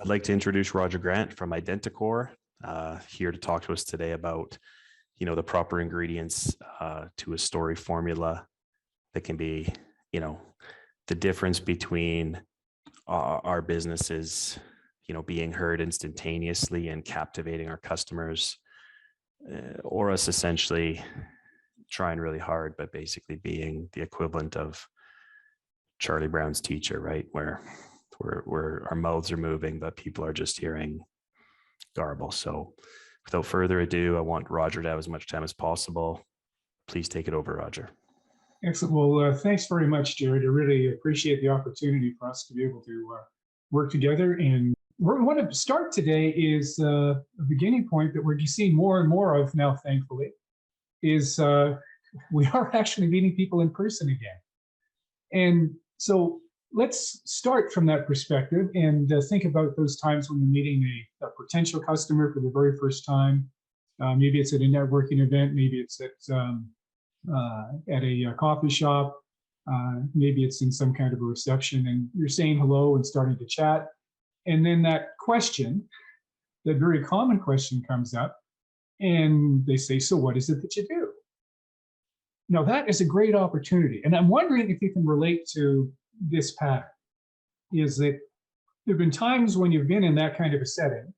I'd like to introduce Roger Grant from Identicor, here to talk to us today about, the proper ingredients to a story formula that can be, the difference between our businesses, being heard instantaneously and captivating our customers, or us essentially trying really hard, but basically being the equivalent of Charlie Brown's teacher, right? Where our mouths are moving, but people are just hearing garble. So without further ado, I want Roger to have as much time as possible. Please take it over, Roger. Excellent. Well, thanks very much, Jared. I really appreciate the opportunity for us to be able to work together. And where we want to start today is a beginning point that we're seeing more and more of now, thankfully, is we are actually meeting people in person again. And so let's start from that perspective and think about those times when you're meeting a potential customer for the very first time. Maybe it's at a networking event, maybe it's at a coffee shop, maybe it's in some kind of a reception, and you're saying hello and starting to chat. And then that very common question comes up, and they say, "So what is it that you do?" Now, that is a great opportunity. And I'm wondering if you can relate to this pattern, is that there have been times when you've been in that kind of a setting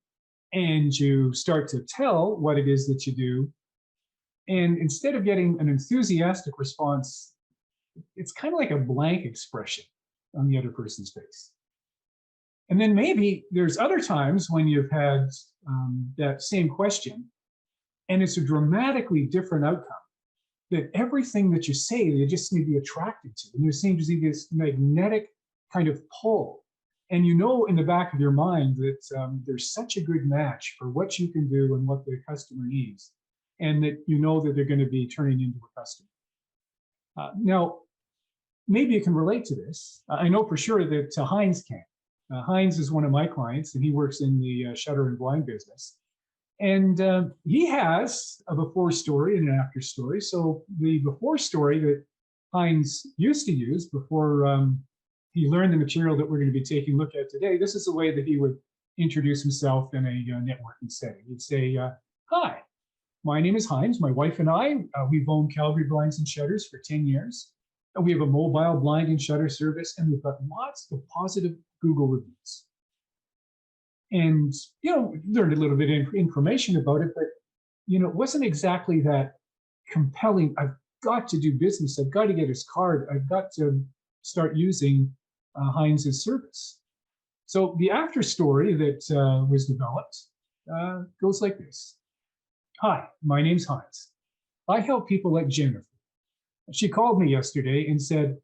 and you start to tell what it is that you do. And instead of getting an enthusiastic response, it's kind of like a blank expression on the other person's face. And then maybe there's other times when you've had that same question, and it's a dramatically different outcome. That everything that you say, they just need to be attracted to. And there seems to be this magnetic kind of pull. And you know in the back of your mind that there's such a good match for what you can do and what the customer needs. And that you know that they're going to be turning into a customer. Now, maybe you can relate to this. I know for sure that Heinz can. Heinz is one of my clients, and he works in the shutter and blind business. And he has a before story and an after story. So the before story that Heinz used to use before he learned the material that we're going to be taking a look at today, this is the way that he would introduce himself in a networking setting. He'd say, "Hi, my name is Heinz. My wife and I, we've owned Calgary Blinds and Shutters for 10 years. And we have a mobile blind and shutter service, and we've got lots of positive Google reviews. And, learned a little bit of information about it, but, it wasn't exactly that compelling. I've got to do business. I've got to get his card. I've got to start using Heinz's service." So the after story that was developed goes like this. "Hi, my name's Heinz. I help people like Jennifer. She called me yesterday and said,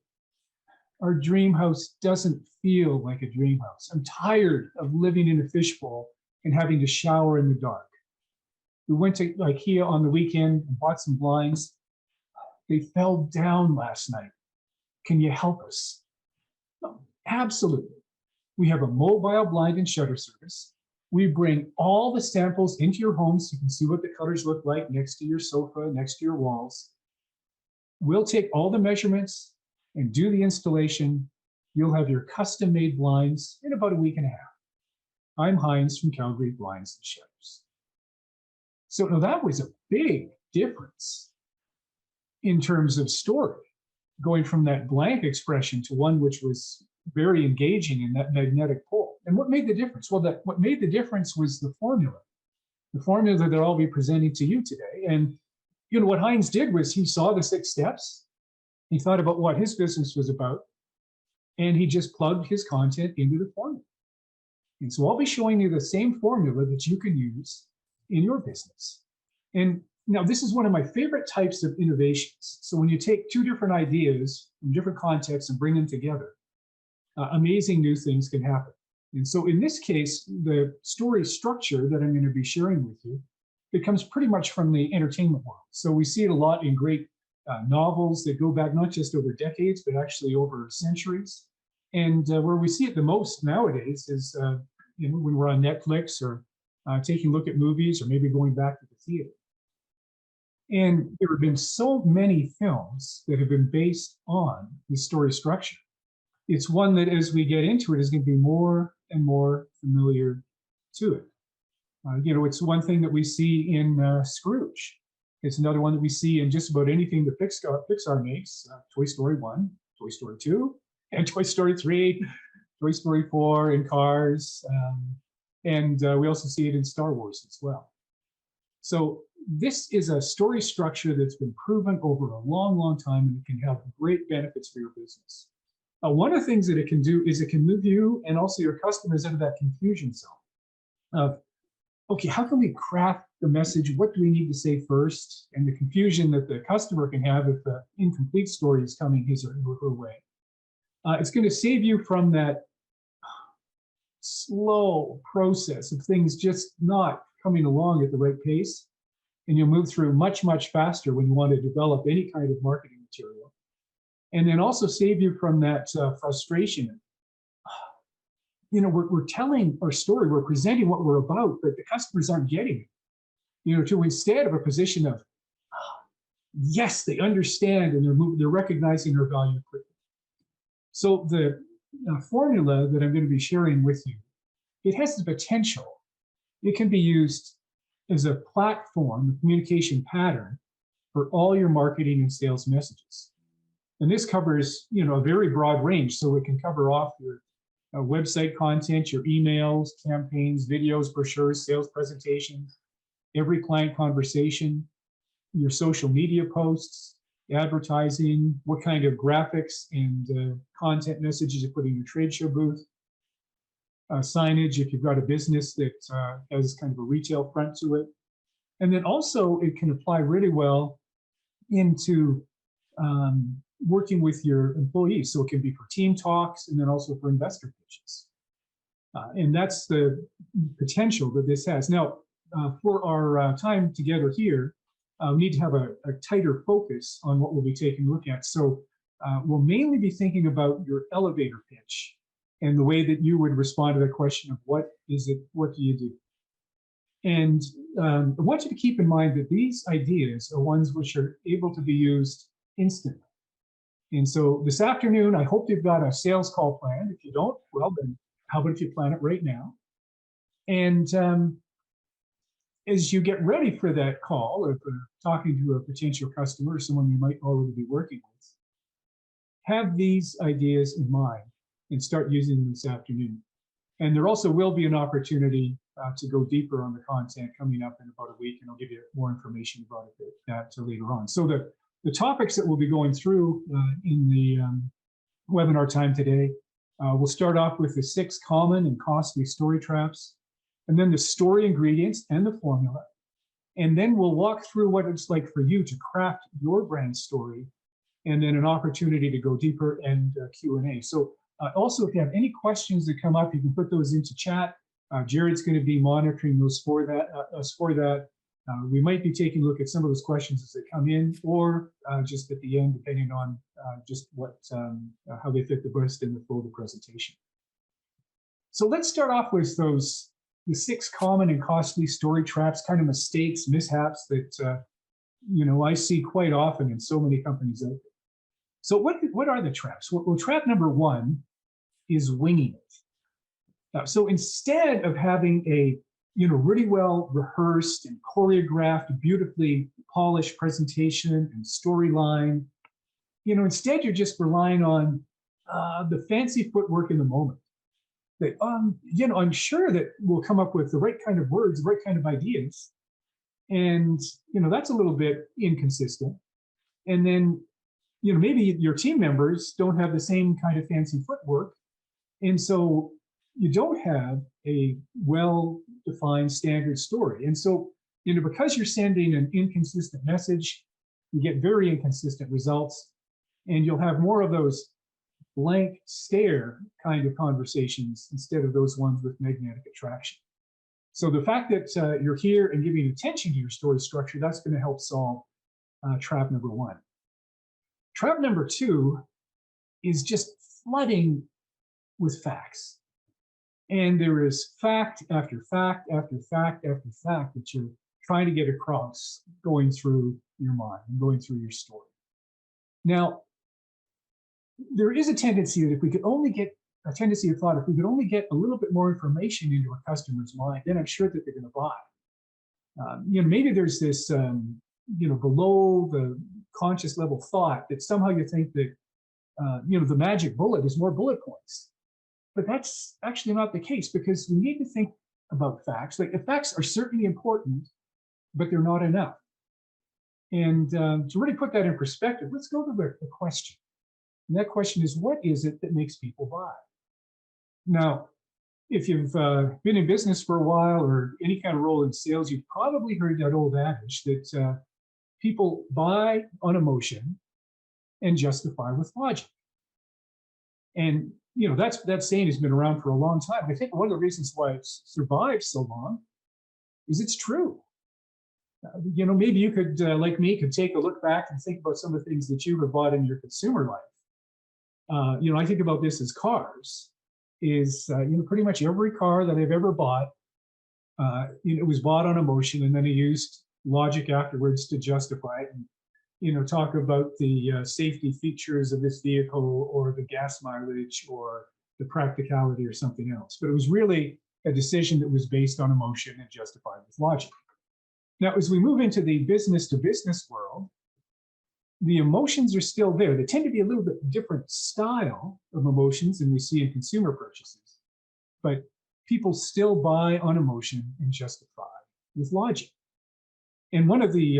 'Our dream house doesn't feel like a dream house. I'm tired of living in a fishbowl and having to shower in the dark. We went to IKEA on the weekend and bought some blinds. They fell down last night. Can you help us?'" "Oh, absolutely. We have a mobile blind and shutter service. We bring all the samples into your home so you can see what the colors look like next to your sofa, next to your walls. We'll take all the measurements and do the installation. You'll have your custom-made blinds in about a week and a half. I'm Heinz from Calgary Blinds and Shutters." So now that was a big difference in terms of story, going from that blank expression to one which was very engaging in that magnetic pull. And what made the difference? Well, what made the difference was the formula that I'll be presenting to you today. And what Heinz did was he saw the 6 steps. He thought about what his business was about, and he just plugged his content into the formula. And so I'll be showing you the same formula that you can use in your business. And now this is one of my favorite types of innovations. So when you take 2 different ideas from different contexts and bring them together, amazing new things can happen. And so in this case, the story structure that I'm going to be sharing with you, it comes pretty much from the entertainment world. So we see it a lot in great novels that go back not just over decades, but actually over centuries. And where we see it the most nowadays is when we're on Netflix or taking a look at movies or maybe going back to the theater. And there have been so many films that have been based on the story structure. It's one that as we get into it is going to be more and more familiar to it. It's one thing that we see in Scrooge. It's another one that we see in just about anything that Pixar makes. Toy Story 1, Toy Story 2, and Toy Story 3, Toy Story 4, and Cars. And we also see it in Star Wars as well. So this is a story structure that's been proven over a long, long time, and it can have great benefits for your business. One of the things that it can do is it can move you and also your customers into that confusion zone of, okay, how can we craft the message? What do we need to say first? And the confusion that the customer can have if the incomplete story is coming his or her way. It's going to save you from that slow process of things just not coming along at the right pace. And you'll move through much, much faster when you want to develop any kind of marketing material. And then also save you from that frustration. We're telling our story, we're presenting what we're about, but the customers aren't getting it. To instead of a position of, yes, they understand and they're recognizing our value quickly. So the formula that I'm going to be sharing with you, it has the potential. It can be used as a platform, a communication pattern for all your marketing and sales messages. And this covers, a very broad range. So it can cover off your website content, your emails, campaigns, videos, brochures, sales presentations, every client conversation, your social media posts, advertising, what kind of graphics and content messages you put in your trade show booth, signage if you've got a business that has kind of a retail front to it. And then also it can apply really well into working with your employees. So it can be for team talks and then also for investor pitches. And that's the potential that this has. Now, for our time together here, we need to have a tighter focus on what we'll be taking a look at. So we'll mainly be thinking about your elevator pitch and the way that you would respond to the question of what is it, what do you do? And I want you to keep in mind that these ideas are ones which are able to be used instantly. And so this afternoon, I hope you've got a sales call planned. If you don't, well, then how about if you plan it right now? And as you get ready for that call, or for talking to a potential customer or someone you might already be working with, have these ideas in mind and start using them this afternoon. And there also will be an opportunity to go deeper on the content coming up in about a week, and I'll give you more information about that later on. So the topics that we'll be going through in the webinar time today, we'll start off with the 6 common and costly story traps, and then the story ingredients and the formula. And then we'll walk through what it's like for you to craft your brand story, and then an opportunity to go deeper and Q&A. So also, if you have any questions that come up, you can put those into chat. Jared's going to be monitoring those for that. We might be taking a look at some of those questions as they come in, or just at the end, depending on just how they fit the best in the flow of the presentation. So let's start off with the 6 common and costly story traps, kind of mistakes, mishaps that I see quite often in so many companies out there. So what are the traps? Well, trap number 1 is winging it. So instead of having a really well rehearsed and choreographed, beautifully polished presentation and storyline, instead you're just relying on the fancy footwork in the moment. That I'm sure that we'll come up with the right kind of words, the right kind of ideas, and that's a little bit inconsistent. And then maybe your team members don't have the same kind of fancy footwork, and so you don't have a well-defined standard story. And so, because you're sending an inconsistent message, you get very inconsistent results, and you'll have more of those blank stare kind of conversations instead of those ones with magnetic attraction. So the fact that you're here and giving attention to your story structure, that's going to help solve trap number 1. Trap number 2 is just flooding with facts. And there is fact after fact after fact after fact that you're trying to get across going through your mind and going through your story. Now, there is a tendency that if we could only get a tendency of thought, if we could only get a little bit more information into a customer's mind, then I'm sure that they're going to buy. Maybe there's this, below the conscious level thought that somehow you think that, the magic bullet is more bullet points. But that's actually not the case, because we need to think about facts. Like, the facts are certainly important, but they're not enough. And to really put that in perspective, let's go to the question. And that question is, what is it that makes people buy? Now, if you've been in business for a while or any kind of role in sales, you've probably heard that old adage that people buy on emotion and justify with logic. And that saying has been around for a long time. I think one of the reasons why it's survived so long is it's true. Maybe you could, like me, could take a look back and think about some of the things that you have bought in your consumer life. I think about this as cars. Is pretty much every car that I've ever bought, it was bought on emotion, and then I used logic afterwards to justify it, and talk about the safety features of this vehicle, or the gas mileage, or the practicality, or something else. But it was really a decision that was based on emotion and justified with logic. Now, as we move into the business to business world, the emotions are still there. They tend to be a little bit different style of emotions than we see in consumer purchases, but people still buy on emotion and justify with logic. And one of the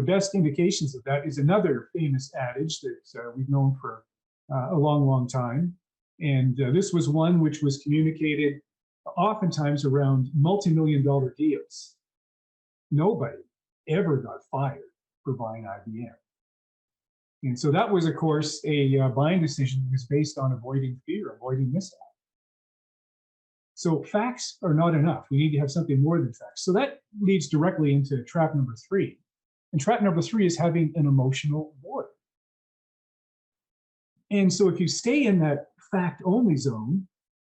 best indications of that is another famous adage that we've known for a long, long time. And this was one which was communicated oftentimes around multi-million-dollar deals. Nobody ever got fired for buying IBM. And so that was, of course, a buying decision that was based on avoiding fear, avoiding mishap. So facts are not enough. We need to have something more than facts. So that leads directly into trap number 3. And trap number 3 is having an emotional void. And so if you stay in that fact-only zone,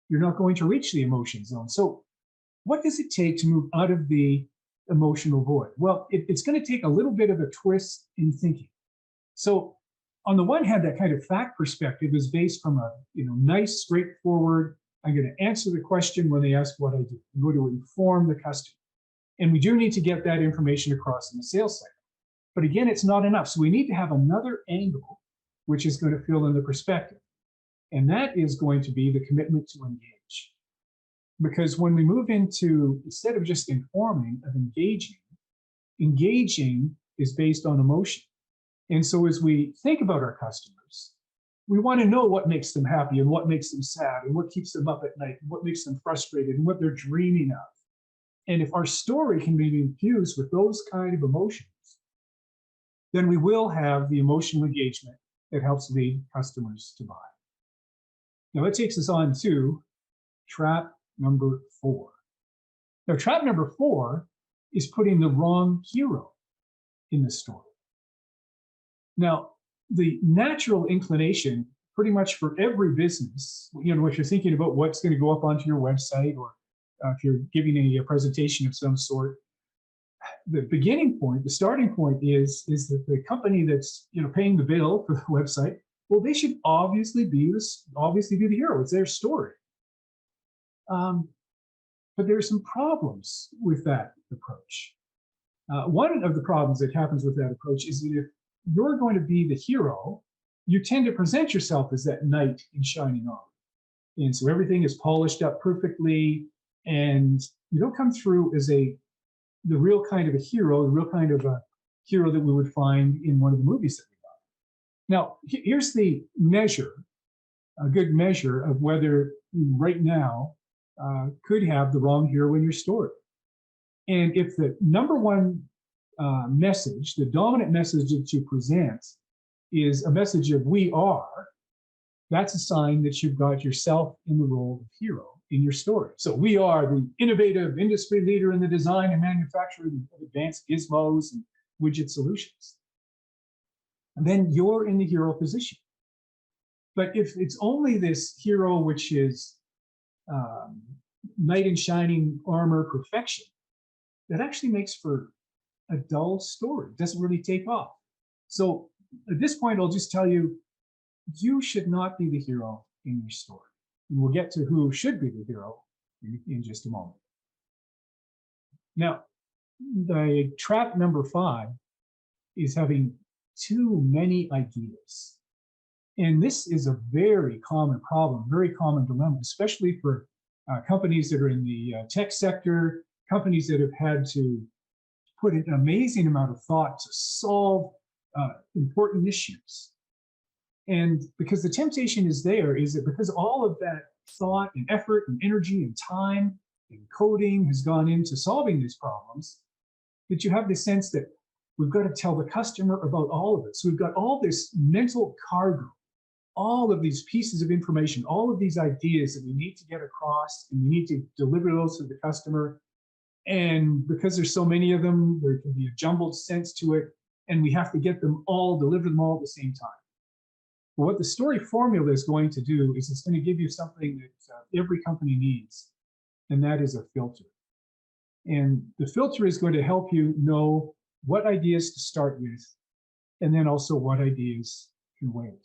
you're not going to reach the emotion zone. So what does it take to move out of the emotional void? Well, it's going to take a little bit of a twist in thinking. So on the one hand, that kind of fact perspective is based from a nice, straightforward, I'm going to answer the question when they ask what I do. I'm going to inform the customer. And we do need to get that information across in the sales cycle. But again, it's not enough. So we need to have another angle, which is going to fill in the perspective. And that is going to be the commitment to engage. Because when we move into, instead of just informing, of engaging is based on emotion. And so as we think about our customers, we want to know what makes them happy and what makes them sad and what keeps them up at night and what makes them frustrated and what they're dreaming of. And if our story can be infused with those kind of emotions, then we will have the emotional engagement that helps lead customers to buy. Now that takes us on to trap number 4. Now, trap number 4 is putting the wrong hero in the story. Now, the natural inclination, pretty much for every business, if you're thinking about what's going to go up onto your website, or if you're giving a presentation of some sort, the beginning point, the starting point is that the company that's paying the bill for the website, well, they should obviously be the hero. It's their story. But there are some problems with that approach. One of the problems that happens with that approach is that if you're going to be the hero, you tend to present yourself as that knight in shining armor. And so everything is polished up perfectly, and you don't come through as the real kind of a hero, the real kind of a hero that we would find in one of the movies that we got. Now, here's the measure, a good measure of whether you right now could have the wrong hero in your story. And if the number one message, the dominant message that you present, is a message of "we are," that's a sign that you've got yourself in the role of hero in your story. So we are the innovative industry leader in the design and manufacture of advanced gizmos and widget solutions. And then you're in the hero position. But if it's only this hero, which is knight in shining armor perfection, that actually makes for a dull story. It doesn't really take off. So at this point, I'll just tell you, you should not be the hero in your story. And we'll get to who should be the hero in just a moment. Now, the trap number 5 is having too many ideas. And this is a very common problem, very common dilemma, especially for companies that are in the tech sector, companies that have had to put an amazing amount of thought to solve important issues. And because the temptation is there, is that because all of that thought and effort and energy and time and coding has gone into solving these problems, that you have this sense that we've got to tell the customer about all of it. So we've got all this mental cargo, all of these pieces of information, all of these ideas that we need to get across, and we need to deliver those to the customer. And because there's so many of them, there can be a jumbled sense to it, and we have to get them all, deliver them all at the same time. But what the story formula is going to do is it's going to give you something that every company needs, and that is a filter. And the filter is going to help you know what ideas to start with, and then also what ideas can wait.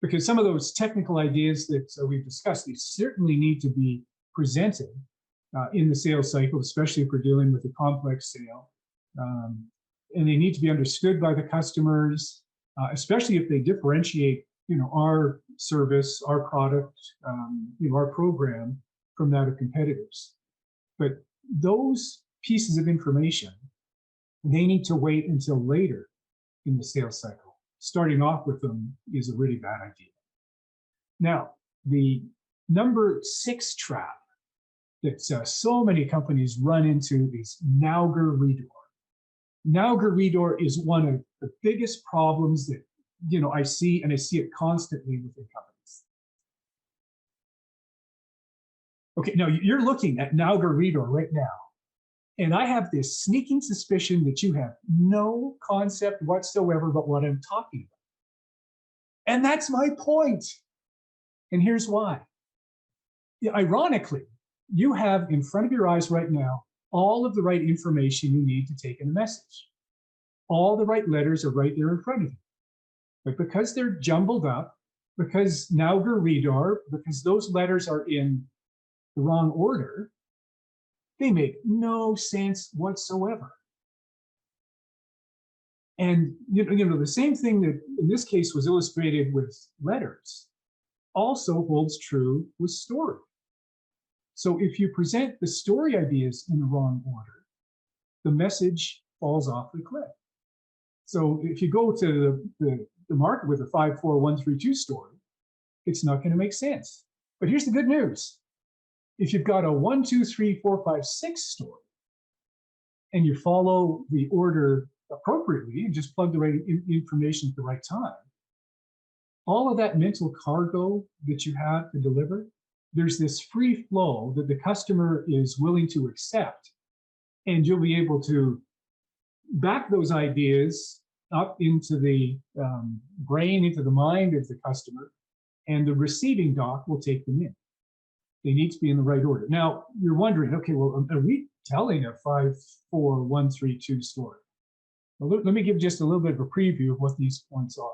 Because some of those technical ideas that we've discussed, they certainly need to be presented in the sales cycle, especially if we're dealing with a complex sale. And they need to be understood by the customers, especially if they differentiate, our service, our product, our program from that of competitors. But those pieces of information, they need to wait until later in the sales cycle. Starting off with them is a really bad idea. Now, the number 6 trap that so many companies run into is Nauger Redor. Nauger Redor is one of the biggest problems that I see, and I see it constantly within companies. Okay, now you're looking at Nauger Redor right now, and I have this sneaking suspicion that you have no concept whatsoever about what I'm talking about. And that's my point. And here's why. Ironically, you have in front of your eyes right now all of the right information you need to take in a message. All the right letters are right there in front of you. But because they're jumbled up, because Nauger Redor, because those letters are in the wrong order, they make no sense whatsoever. And the same thing that in this case was illustrated with letters also holds true with story. So if you present the story ideas in the wrong order, the message falls off the cliff. So if you go to the market with a 5, 4, 1, 3, 2 story, it's not going to make sense. But here's the good news. If you've got a 1, 2, 3, 4, 5, 6 story, and you follow the order appropriately and just plug the right information at the right time, all of that mental cargo that you have to deliver, there's this free flow that the customer is willing to accept, and you'll be able to back those ideas up into the brain, into the mind of the customer, and the receiving dock will take them in. They need to be in the right order. Now, you're wondering, okay, well, are we telling a 5, 4, 1, 3, 2 story? Well, let me give just a little bit of a preview of what these points are.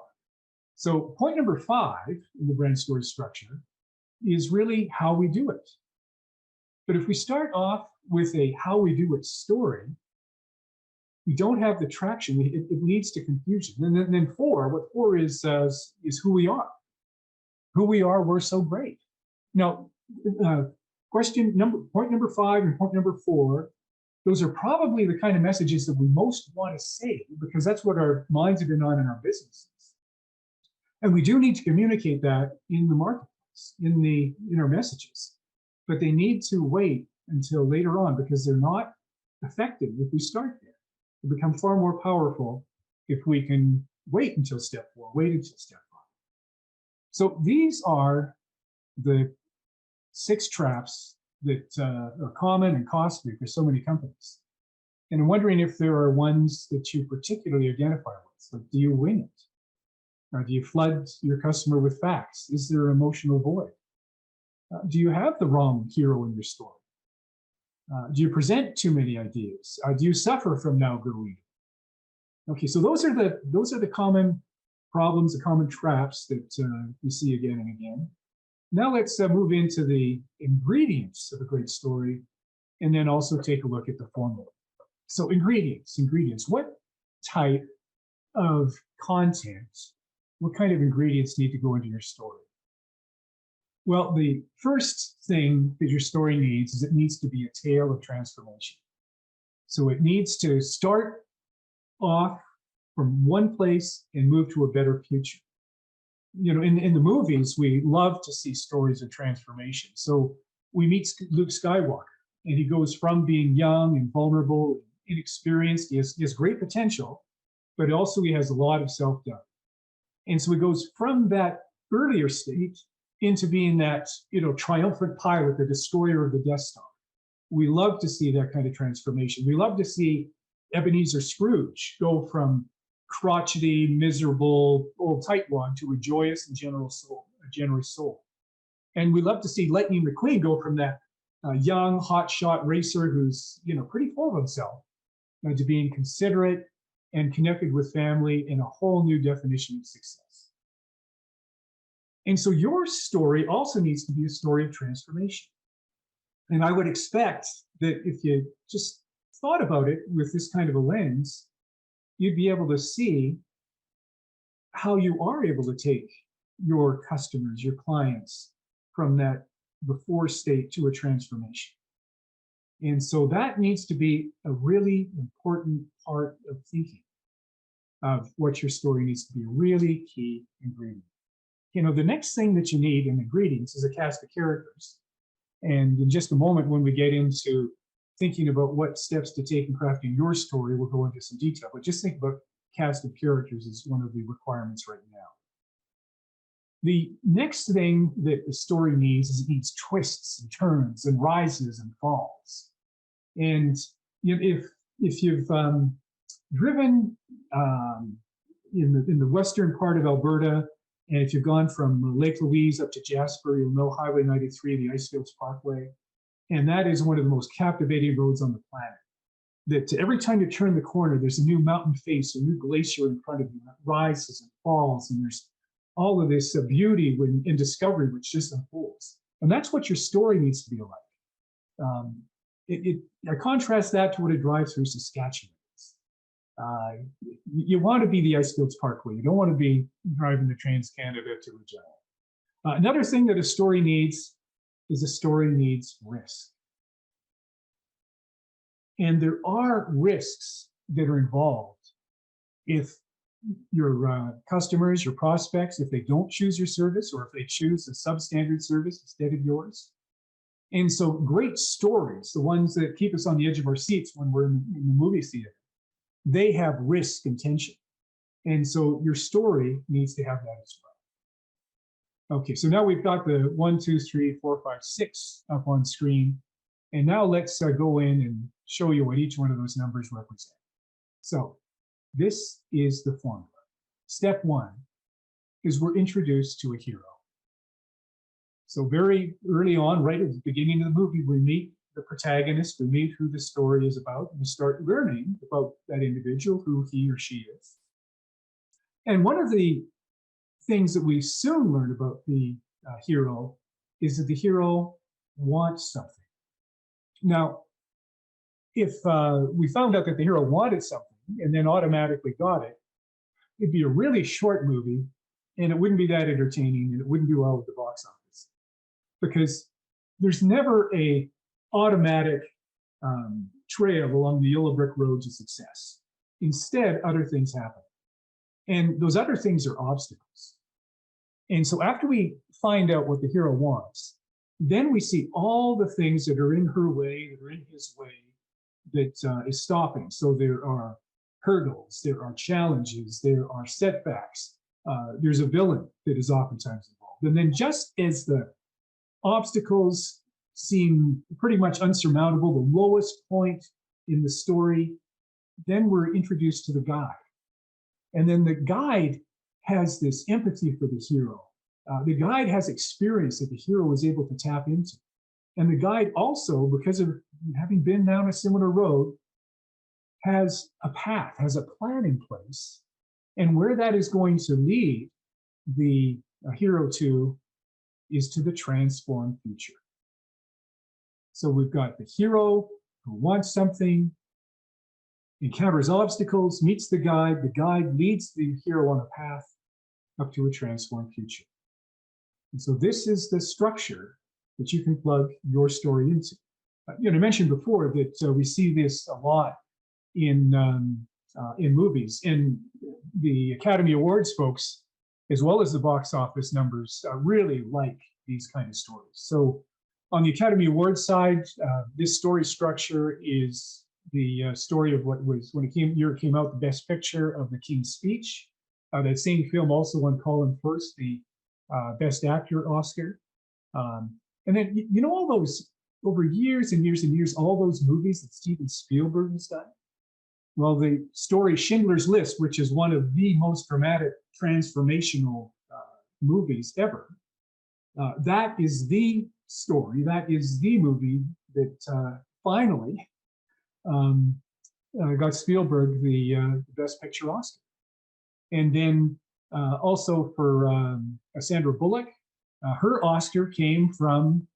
So point number 5 in the brand story structure is really how we do it. But if we start off with a how we do it story, we don't have the traction. It leads to confusion. And then 4, what 4 is who we are. Who we are, we're so great. Now, point number 5 and point number 4, those are probably the kind of messages that we most want to say, because that's what our minds have been on in our businesses. And we do need to communicate that in the marketplace, in our messages, but they need to wait until later on, because they're not effective if we start there. They become far more powerful if we can wait until step 4, wait until step 5. So these are the 6 traps that are common and costly for so many companies. And I'm wondering if there are ones that you particularly identify with. Like, do you wing it? Or do you flood your customer with facts? Is there an emotional void? Do you have the wrong hero in your story? Do you present too many ideas? Do you suffer from Nauger Redor? Okay, so those are the common problems, the common traps that we see again and again. Now let's move into the ingredients of a great story, and then also take a look at the formula. So ingredients. What type of content, what kind of ingredients need to go into your story? Well, the first thing that your story needs is it needs to be a tale of transformation. So it needs to start off from one place and move to a better future. You know, in the movies, we love to see stories of transformation. So we meet Luke Skywalker, and he goes from being young and vulnerable, inexperienced. He has great potential, but also he has a lot of self-doubt. And so he goes from that earlier state into being that, triumphant pilot, the destroyer of the Death Star. We love to see that kind of transformation. We love to see Ebenezer Scrooge go from crotchety, miserable old tightwad to a joyous and generous soul. And we love to see Lightning McQueen go from that young, hotshot racer who's, pretty full of himself, to being considerate and connected with family in a whole new definition of success. And so your story also needs to be a story of transformation. And I would expect that if you just thought about it with this kind of a lens, you'd be able to see how you are able to take your customers, your clients, from that before state to a transformation. And so that needs to be a really important part of thinking of what your story needs to be, a really key ingredient. The next thing that you need in ingredients is a cast of characters. And in just a moment, when we get into thinking about what steps to take in crafting your story, we'll go into some detail. But just think about cast of characters as one of the requirements right now. The next thing that the story needs is it needs twists and turns and rises and falls. And if you've driven in the western part of Alberta, and if you've gone from Lake Louise up to Jasper, you'll know Highway 93, the Icefields Parkway. And that is one of the most captivating roads on the planet. That every time you turn the corner, there's a new mountain face, a new glacier in front of you that rises and falls. And there's all of this beauty and discovery which just unfolds. And that's what your story needs to be like. I contrast that to what a drive through Saskatchewan is. You want to be the Icefields Parkway. You don't want to be driving the Trans-Canada to Regina. Another thing that a story needs is a story needs risk. And there are risks that are involved if your customers, your prospects, if they don't choose your service, or if they choose a substandard service instead of yours. And so great stories, the ones that keep us on the edge of our seats when we're in the movie theater, they have risk and tension. And so your story needs to have that as well. Okay, so now we've got the 1, 2, 3, 4, 5, 6 up on screen. And now let's go in and show you what each one of those numbers represent. So this is the formula. Step 1 is we're introduced to a hero. So very early on, right at the beginning of the movie, we meet the protagonist, we meet who the story is about, and we start learning about that individual, who he or she is. And one of the things that we soon learn about the hero is that the hero wants something. Now, if we found out that the hero wanted something and then automatically got it, it'd be a really short movie, and it wouldn't be that entertaining, and it wouldn't do well at the box office. Because there's never a automatic trail along the yellow brick road to success. Instead, other things happen. And those other things are obstacles. And so after we find out what the hero wants, then we see all the things that are in her way, that are in his way, that is stopping. So there are hurdles, there are challenges, there are setbacks. There's a villain that is oftentimes involved. And then just as the obstacles seem pretty much unsurmountable, the lowest point in the story, then we're introduced to the guide. And then the guide has this empathy for the hero. The guide has experience that the hero is able to tap into. And the guide also, because of having been down a similar road, has a path, has a plan in place. And where that is going to lead the hero to is to the transformed future. So we've got the hero who wants something, encounters obstacles, meets the guide leads the hero on a path up to a transformed future. And so this is the structure that you can plug your story into. I mentioned before that we see this a lot in movies, and the Academy Awards folks, as well as the box office numbers, really like these kind of stories. So on the Academy Awards side, this story structure is the story of what was, when it came out, the Best Picture of The King's Speech. That same film also won Colin Firth the Best Actor Oscar. And then, all those, over years and years and years, all those movies that Steven Spielberg has done. Well, the story Schindler's List, which is one of the most dramatic transformational movies ever, that is the story, that is the movie that finally got Spielberg the Best Picture Oscar. And then also for Sandra Bullock, her Oscar came from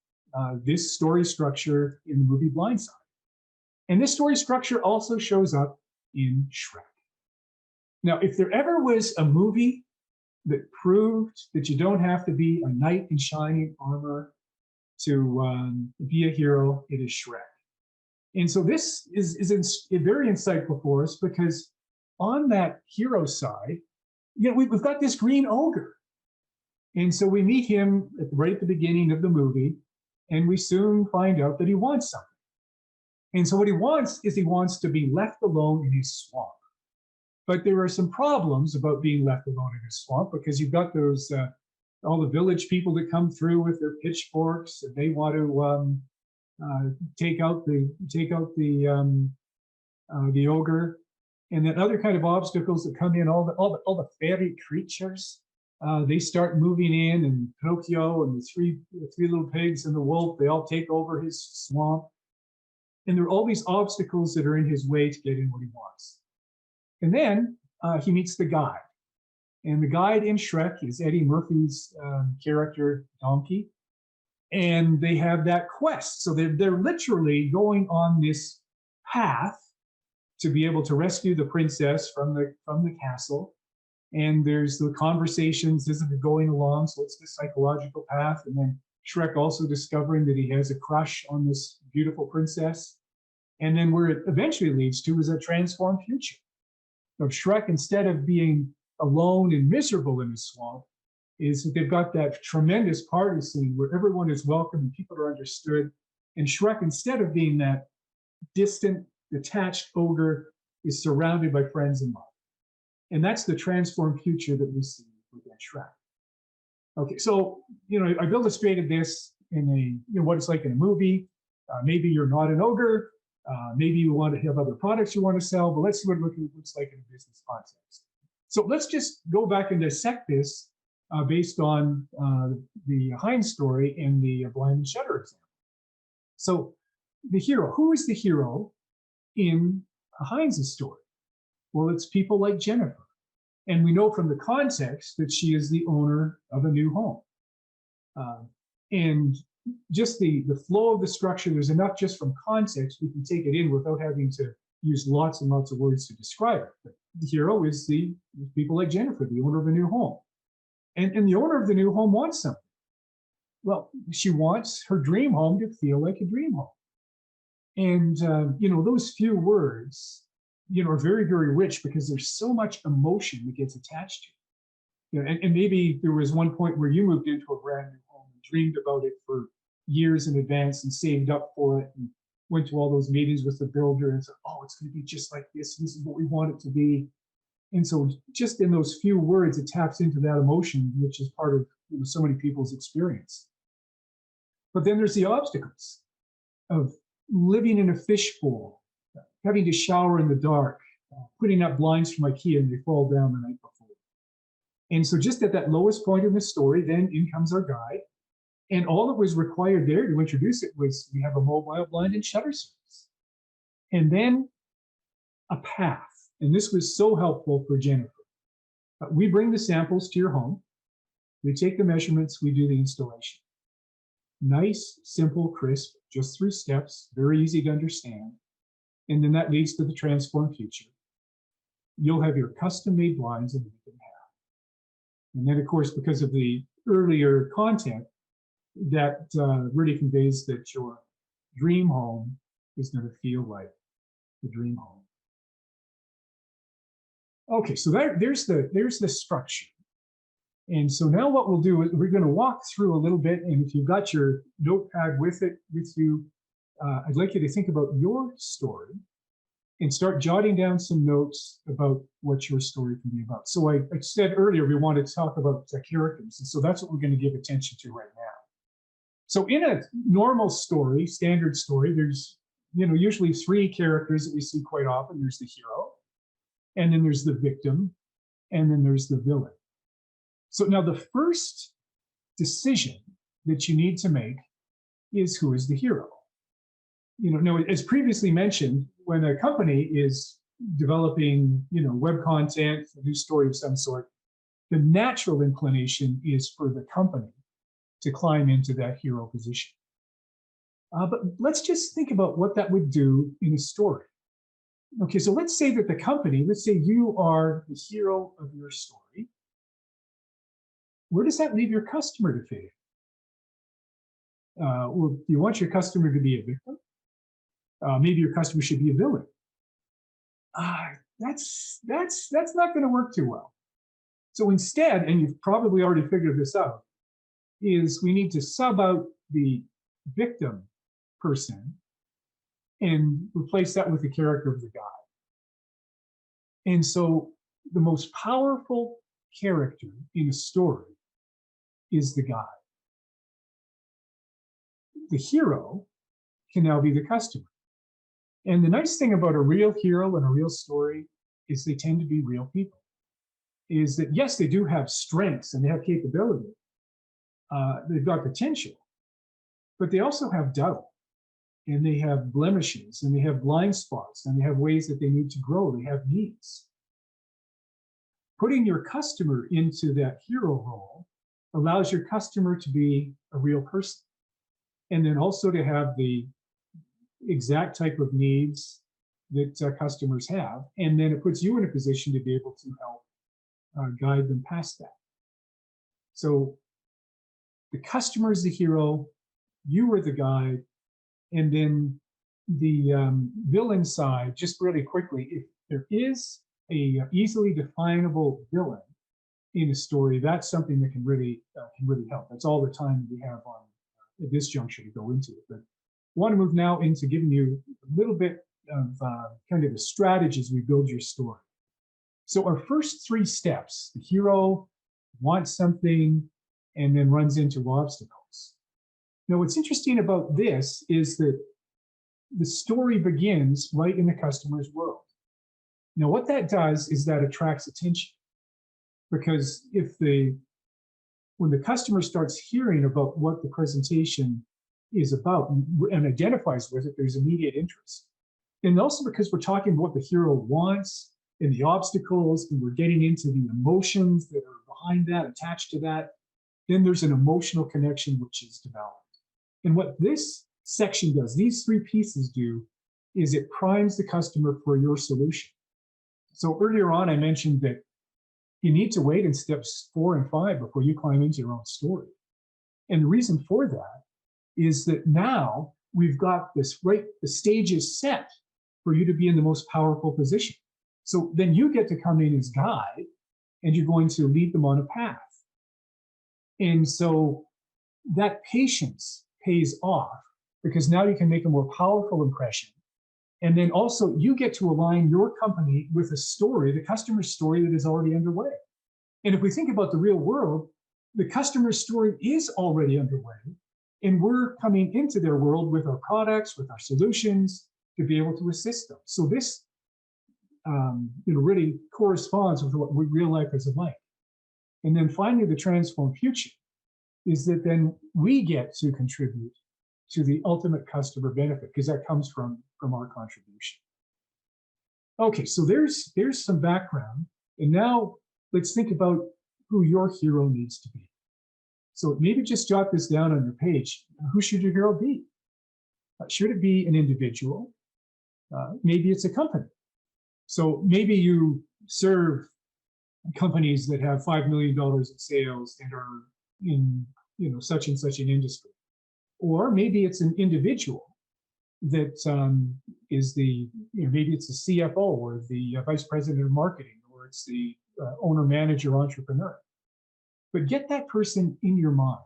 this story structure in the movie Blindside. And this story structure also shows up in Shrek. Now, if there ever was a movie that proved that you don't have to be a knight in shining armor to be a hero, it is Shrek. And so this is very insightful for us, because on that hero side, we've got this green ogre. And so we meet him right at the beginning of the movie, and we soon find out that he wants something. And so what he wants is he wants to be left alone in his swamp. But there are some problems about being left alone in his swamp, because you've got those all the village people that come through with their pitchforks, and they want to take out the ogre, and then other kind of obstacles that come in. All the fairy creatures, they start moving in, and Pinocchio and the three little pigs and the wolf, they all take over his swamp. And there are all these obstacles that are in his way to get in what he wants. And then he meets the guide. And the guide in Shrek is Eddie Murphy's character, Donkey. And they have that quest. So they're literally going on this path to be able to rescue the princess from the castle. And there's the conversations as they're going along. So it's the psychological path. And then Shrek also discovering that he has a crush on this beautiful princess. And then where it eventually leads to is a transformed future of Shrek. Instead of being alone and miserable in his swamp, is that they've got that tremendous party scene where everyone is welcome and people are understood. And Shrek, instead of being that distant, detached ogre, is surrounded by friends and love. And that's the transformed future that we see within Shrek. Okay, so I've illustrated this in what it's like in a movie. Maybe you're not an ogre. Maybe you want to have other products you want to sell, but let's see what it looks like in a business context. So let's just go back and dissect this based on the Heinz story and the Blind and Shutter example. So the hero, who is the hero in Heinz's story? Well, it's people like Jennifer. And we know from the context that she is the owner of a new home. And just the flow of the structure, there's enough just from context, we can take it in without having to use lots and lots of words to describe it. But the hero is the people like Jennifer, the owner of a new home. And the owner of the new home wants something. Well, she wants her dream home to feel like a dream home. And, those few words, are very, very rich, because there's so much emotion that gets attached to it. And maybe there was one point where you moved into a brand new home and dreamed about it for years in advance and saved up for it and went to all those meetings with the builder and said, oh, it's going to be just like this. This is what we want it to be. And so just in those few words, it taps into that emotion, which is part of so many people's experience. But then there's the obstacles of living in a fishbowl, having to shower in the dark, putting up blinds from IKEA and they fall down the night before. And so just at that lowest point in the story, then in comes our guide. And all that was required there to introduce it was we have a mobile blind and shutter service. And then a path. And this was so helpful for Jennifer. We bring the samples to your home. We take the measurements. We do the installation. Nice, simple, crisp, just 3 steps, very easy to understand. And then that leads to the transformed future. You'll have your custom-made blinds and make them happen. And then, of course, because of the earlier content, that really conveys that your dream home is going to feel like the dream home. Okay, so there's the structure. And so now what we'll do is we're going to walk through a little bit. And if you've got your notepad with you, I'd like you to think about your story and start jotting down some notes about what your story can be about. So I said earlier, we want to talk about characters. And so that's what we're going to give attention to right now. So in a normal story, standard story, there's usually 3 characters that we see quite often. There's the hero, and then there's the victim, and then there's the villain. So now the first decision that you need to make is, who is the hero? Now, as previously mentioned, when a company is developing web content, a new story of some sort, the natural inclination is for the company to climb into that hero position. But let's just think about what that would do in a story. Okay, so let's say that the company, let's say you are the hero of your story. Where does that leave your customer to fit in? Or do you want your customer to be a victim? Maybe your customer should be a villain. That's not going to work too well. So instead, and you've probably already figured this out, is we need to sub out the victim person and replace that with the character of the guy. And so the most powerful character in a story is the guy. The hero can now be the customer. And the nice thing about a real hero and a real story is they tend to be real people. Is that, yes, they do have strengths and they have capability. They've got potential, but they also have doubt, and they have blemishes, and they have blind spots, and they have ways that they need to grow. They have needs. Putting your customer into that hero role allows your customer to be a real person, and then also to have the exact type of needs that customers have. And then it puts you in a position to be able to help guide them past that. So the customer is the hero, you are the guide, and then the villain side, just really quickly, if there is a easily definable villain in a story, that's something that can really help. That's all the time we have on at this juncture to go into it. But I want to move now into giving you a little bit of kind of the strategies we build your story. So our first 3 steps: the hero wants something and then runs into obstacles. Now, what's interesting about this is that the story begins right in the customer's world. Now, what that does is that attracts attention, because when the customer starts hearing about what the presentation is about and identifies with it, there's immediate interest. And also because we're talking about what the hero wants and the obstacles, and we're getting into the emotions that are behind that, attached to that, then there's an emotional connection which is developed. And what this section does, these 3 pieces do, is it primes the customer for your solution. So earlier on, I mentioned that you need to wait in steps 4 and 5 before you climb into your own story. And the reason for that is that now we've got the stages set for you to be in the most powerful position. So then you get to come in as guide, and you're going to lead them on a path. And so that patience pays off, because now you can make a more powerful impression. And then also you get to align your company with a story, the customer's story that is already underway. And if we think about the real world, the customer's story is already underway, and we're coming into their world with our products, with our solutions, to be able to assist them. So this really corresponds with what real life is like. And then finally, the transformed future is that then we get to contribute to the ultimate customer benefit, because that comes from our contribution. Okay, so there's some background. And now let's think about who your hero needs to be. So maybe just jot this down on your page. Who should your hero be? Should it be an individual? Maybe it's a company. So maybe you serve companies that have $5 million in sales and are in such and such an industry. Or maybe it's an individual that is maybe it's the CFO or the vice president of marketing, or it's the owner, manager, entrepreneur. But get that person in your mind.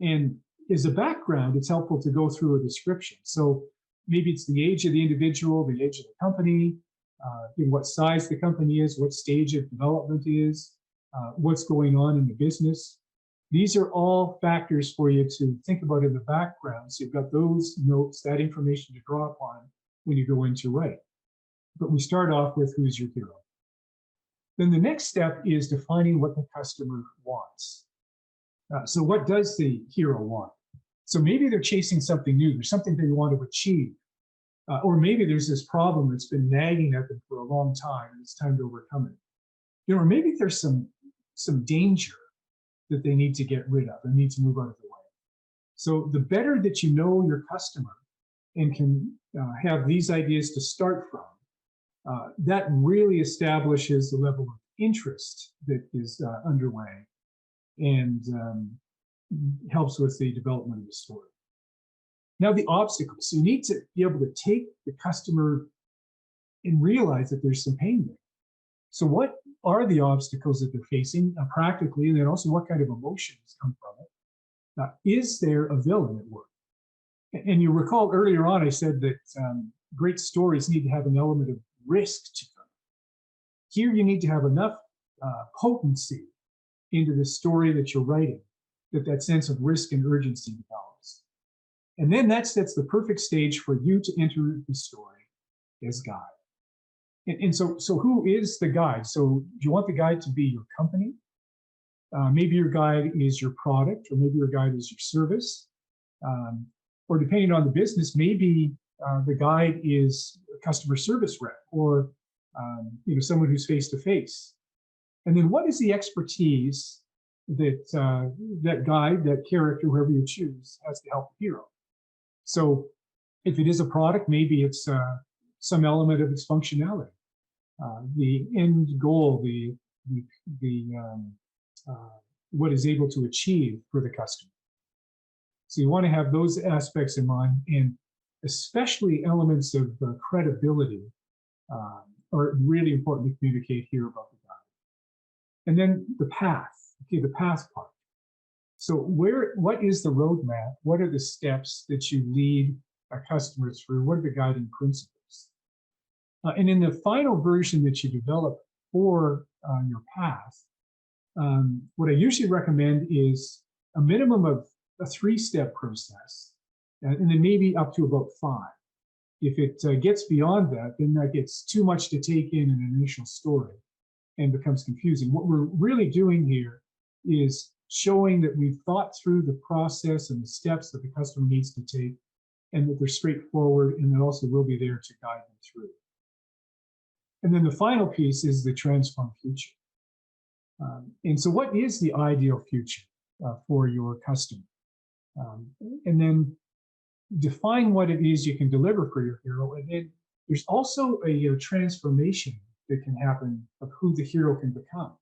And as a background, it's helpful to go through a description. So maybe it's the age of the individual, the age of the company, what size the company is, what stage of development is, what's going on in the business. These are all factors for you to think about in the background. So you've got those notes, that information to draw upon when you go in to write. But we start off with who's your hero. Then the next step is defining what the customer wants. So what does the hero want? So maybe they're chasing something new. There's something they want to achieve. Or maybe there's this problem that's been nagging at them for a long time and it's time to overcome it. Or maybe there's some danger that they need to get rid of and need to move out of the way. So the better that you know your customer and can have these ideas to start from, that really establishes the level of interest that is underway and helps with the development of the story. Now, the obstacles. So you need to be able to take the customer and realize that there's some pain there. So what are the obstacles that they're facing practically, and then also what kind of emotions come from it? Is there a villain at work? And you recall earlier on, I said that great stories need to have an element of risk to them. Here you need to have enough potency into the story that you're writing, that sense of risk and urgency develops. And then that sets the perfect stage for you to enter the story as guide. And so who is the guide? So do you want the guide to be your company? Maybe your guide is your product, or maybe your guide is your service. Or depending on the business, maybe the guide is a customer service rep, or someone who's face-to-face. And then what is the expertise that that guide, that character, whoever you choose, has to help the hero? So if it is a product, maybe it's some element of its functionality, the end goal, what is able to achieve for the customer. So you want to have those aspects in mind, and especially elements of credibility are really important to communicate here about the guide. And then the path, the path part. So what is the roadmap? What are the steps that you lead a customer through? What are the guiding principles? And in the final version that you develop for your path, what I usually recommend is a minimum of a 3-step process, and then maybe up to about 5. If it gets beyond that, then that gets too much to take in an initial story and becomes confusing. What we're really doing here is showing that we've thought through the process and the steps that the customer needs to take, and that they're straightforward, and that also will be there to guide them through. And then the final piece is the transform future. And so what is the ideal future for your customer? And then define what it is you can deliver for your hero. And then there's also a transformation that can happen of who the hero can become.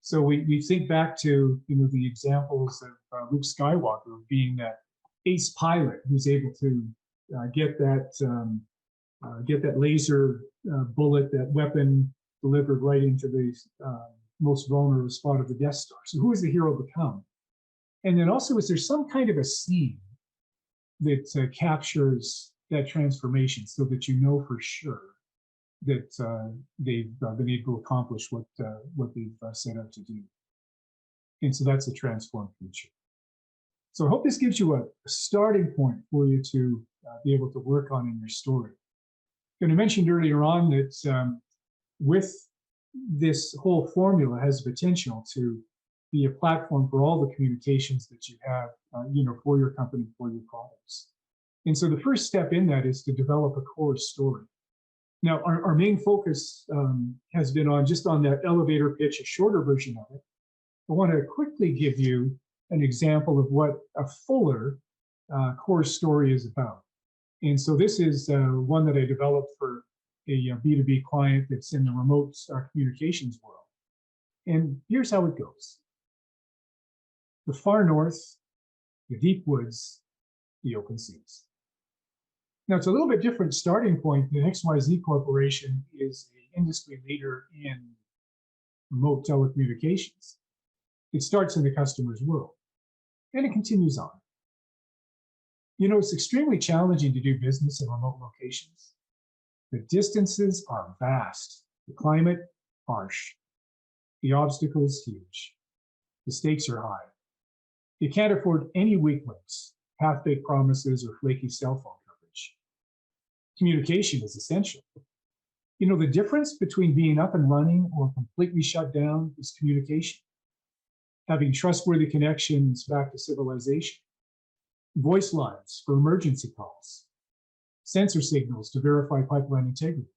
So we think back to the examples of Luke Skywalker being that ace pilot who's able to get that laser bullet, that weapon delivered right into the most vulnerable spot of the Death Star. So who has the hero become? And then also, is there some kind of a scene that captures that transformation, so that you know for sure that they've been able to accomplish what they've set out to do? And so that's a transform future. So I hope this gives you a starting point for you to be able to work on in your story. And I mentioned earlier on that with this whole formula has the potential to be a platform for all the communications that you have, for your company, for your products. And so the first step in that is to develop a core story. Now, our main focus has been on just on that elevator pitch, a shorter version of it. I want to quickly give you an example of what a fuller core story is about. And so this is one that I developed for a B2B client that's in the remote communications world. And here's how it goes. The far north, the deep woods, the open seas. Now, it's a little bit different starting point. The XYZ Corporation is an industry leader in remote telecommunications. It starts in the customer's world, and it continues on. You know, it's extremely challenging to do business in remote locations. The distances are vast, the climate harsh, the obstacles huge, the stakes are high. You can't afford any weak links, half-baked promises, or flaky cell phone coverage. Communication is essential. You know, the difference between being up and running or completely shut down is communication. Having trustworthy connections back to civilization. Voice lines for emergency calls. Sensor signals to verify pipeline integrity.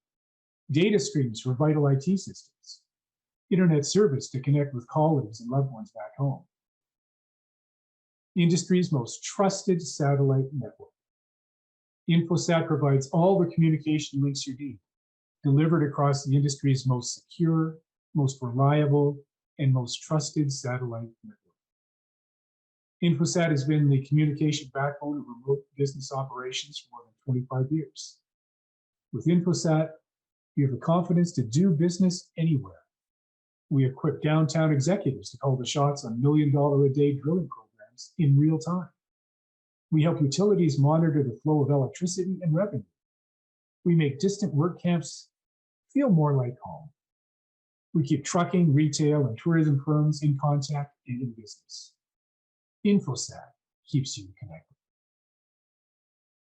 Data streams for vital IT systems. Internet service to connect with colleagues and loved ones back home. The industry's most trusted satellite network. InfoSat provides all the communication links you need, delivered across the industry's most secure, most reliable, and most trusted satellite network. InfoSat has been the communication backbone of remote business operations for more than 25 years. With InfoSat, you have the confidence to do business anywhere. We equip downtown executives to call the shots on million-dollar-a-day drilling programs in real time. We help utilities monitor the flow of electricity and revenue. We make distant work camps feel more like home. We keep trucking, retail, and tourism firms in contact and in business. InfoSat keeps you connected.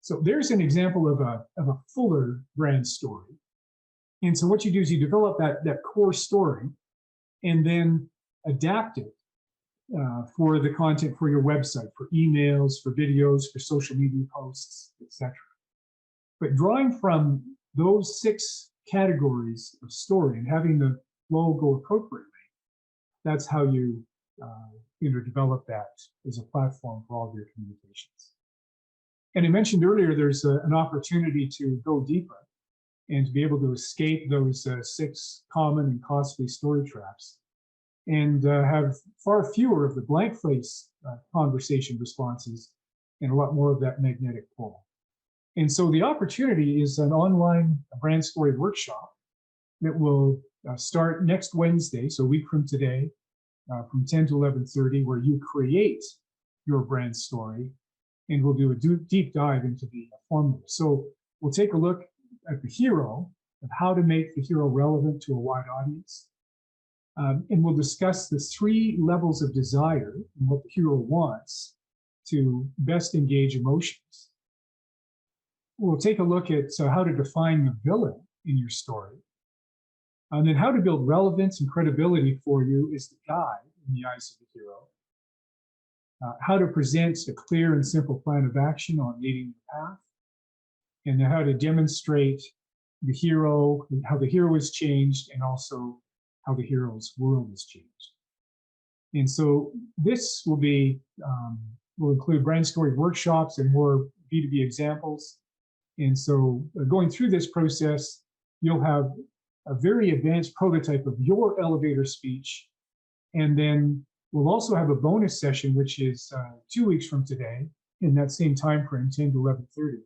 So there's an example of a fuller brand story. And so what you do is you develop that core story and then adapt it for the content for your website, for emails, for videos, for social media posts, etc. But drawing from those 6 categories of story and having the flow go appropriately, that's how you develop that as a platform for all of your communications. And I mentioned earlier, there's an opportunity to go deeper and to be able to escape those 6 common and costly story traps and have far fewer of the blank face conversation responses and a lot more of that magnetic pull. And so the opportunity is an online brand story workshop that will start next Wednesday, so a week from today, from 10 to 11:30, where you create your brand story, and we'll do a deep dive into the formula. So we'll take a look at the hero, of how to make the hero relevant to a wide audience. And we'll discuss the 3 levels of desire and what the hero wants to best engage emotions. We'll take a look at how to define the villain in your story. And then how to build relevance and credibility for you is the guide in the eyes of the hero. How to present a clear and simple plan of action on leading the path. And then how to demonstrate the hero, how the hero has changed, and also how the hero's world has changed. And so this will include brand story workshops and more B2B examples. And so going through this process, you'll have a very advanced prototype of your elevator speech. And then we'll also have a bonus session, which is 2 weeks from today, in that same time frame, 10 to 11:30,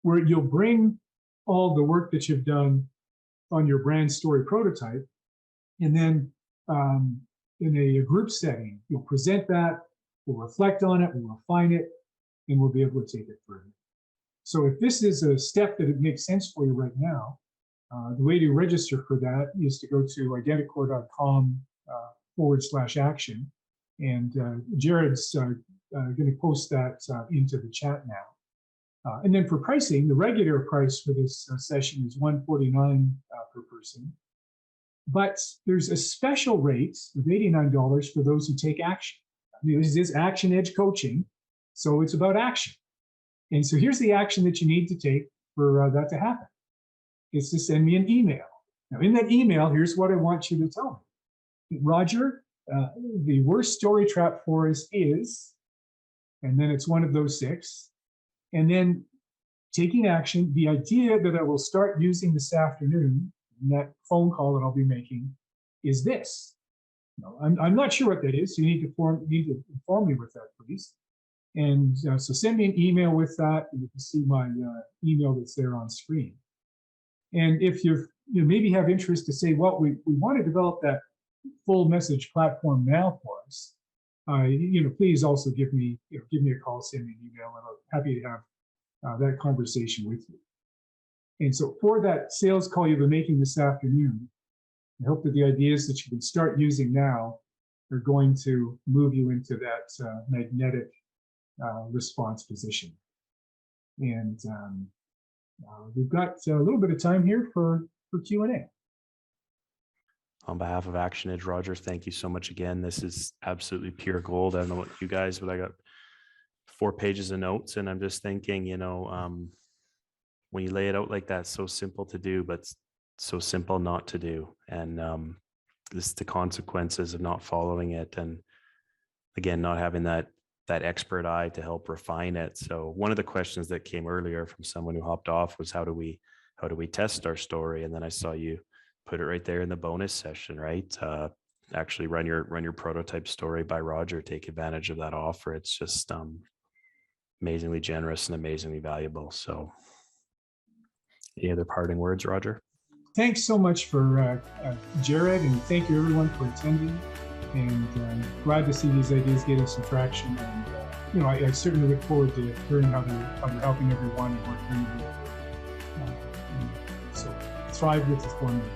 where you'll bring all the work that you've done on your brand story prototype, and then in a group setting, you'll present that, we'll reflect on it, we'll refine it, and we'll be able to take it further. So if this is a step that it makes sense for you right now, the way to register for that is to go to identicor.com/action. And Jared's going to post that into the chat now. And then for pricing, the regular price for this session is $149 per person. But there's a special rate of $89 for those who take action. This is ActionEdge Coaching, so it's about action. And so here's the action that you need to take for that to happen. It's to send me an email. Now, in that email, here's what I want you to tell me. Roger, The worst story trap for us is, and then it's one of those 6, and then taking action. The idea that I will start using this afternoon, in that phone call that I'll be making, is this. No, I'm not sure what that is. You need to inform me with that, please. And so send me an email with that, and you can see my email that's there on screen. And if you maybe have interest to say, well, we want to develop that full message platform now for us, please also give me a call, send me an email, and I'm happy to have that conversation with you. And so for that sales call you've been making this afternoon, I hope that the ideas that you can start using now are going to move you into that magnetic response position. And we've got a little bit of time here for Q&A. On behalf of ActionEdge, Roger, thank you so much again. This is absolutely pure gold. I don't know what you guys, but I got 4 pages of notes, and I'm just thinking, when you lay it out like that, so simple to do, but so simple not to do. And this the consequences of not following it, and again, not having that expert eye to help refine it. So one of the questions that came earlier from someone who hopped off was, how do we test our story? And then I saw you put it right there in the bonus session, right? Actually run your prototype story by Roger. Take advantage of that offer. It's just amazingly generous and amazingly valuable. So any other parting words, Roger? Thanks so much for Jared, and thank you everyone for attending. And glad to see these ideas getting some traction. And I certainly look forward to hearing how they're helping everyone and working with you. So thrive with the formula.